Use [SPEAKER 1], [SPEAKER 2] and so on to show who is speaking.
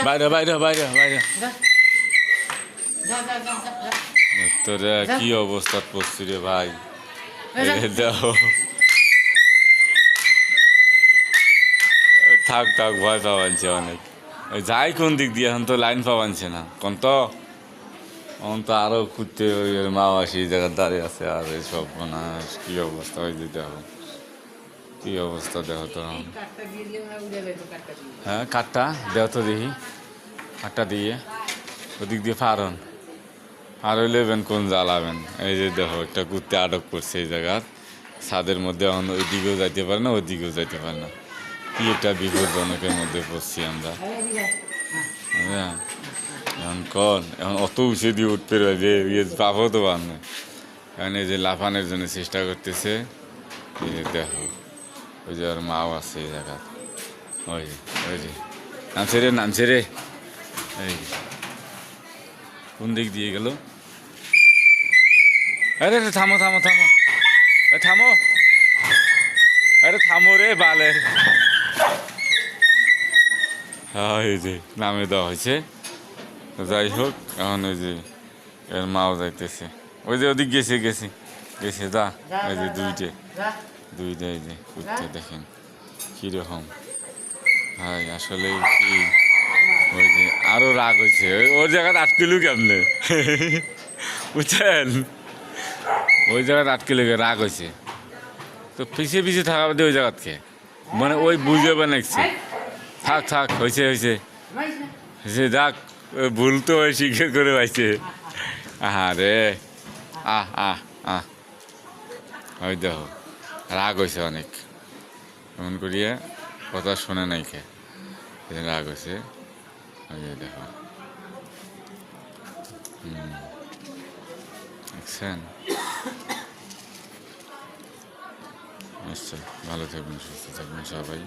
[SPEAKER 1] বাইরে বাইরে বাইরে বাইরে তোরা কি অবস্থা পড়ছি রে ভাই দেখো থাক থাক ভয় পাওয়ানছে অনেক যাই কোন দিক দিয়ে এখন তো লাইন পাওয়ানছে না কোন তো এখন তো আরো খুঁজতে ওই মাওয়াশি জায়গায় দাঁড়িয়ে আছে আর এইসব মানে কি অবস্থা ওই যে দেখো কি অবস্থা দেখো তো হ্যাঁ কাঠটা দেও তো দেখি কাঠটা দিয়ে ওদিক দিয়ে ফারন আর ওই লেবেন কোন জ্বালাবেন এই যে দেখো একটা কুত্তে আটক করছে এই জায়গার ছাদের মধ্যে এখন ওইদিকেও যাইতে পারে না ওইদিকেও যাইতে পারে না কি একটা বিপজ্জনকের মধ্যে পড়ছি আমরা হ্যাঁ এখন কন এখন অত উঁচু দিয়ে উঠতে যে ইয়ে পাবো তো পার না এখন এই যে লাফানোর জন্য চেষ্টা করতেছে এই যে দেখো ওই যে আর মাও আছে এই জায়গা ওই যে নামছে রে এই কোন দিক দিয়ে গেল আরে থামো থামো থামো থামো আরে থামো রে বালে হ্যাঁ এই যে নামে দেওয়া হয়েছে যাই হোক এখন ওই যে এর মাও যাইতেছে ওই যে ওদিক গেছে যা ওই যে দুইটা এই যে উঠতে দেখেন কীরকম হাই আসলে কি ওই যে আরো রাগ হয়েছে ওর জায়গায় আটকিলু কেমনে বুঝছেন ওই জায়গায় আটকিলু রাগ হয়েছে তো পিছিয়ে থাকা বাদে ওই জায়গাতে মানে ওই বুঝে বানাইছে থাক হয়েছে যাক ভুল তো ওই স্বীকার করে পাইছে রে ওই দেখো রাগ হয়েছে অনেক এমন করিয়া কথা শোনে নাই খে রাগ হয়েছে ওই দেখো দেখছেন নিশ্চয় ভালো থাকবেন সুস্থ থাকবেন সবাই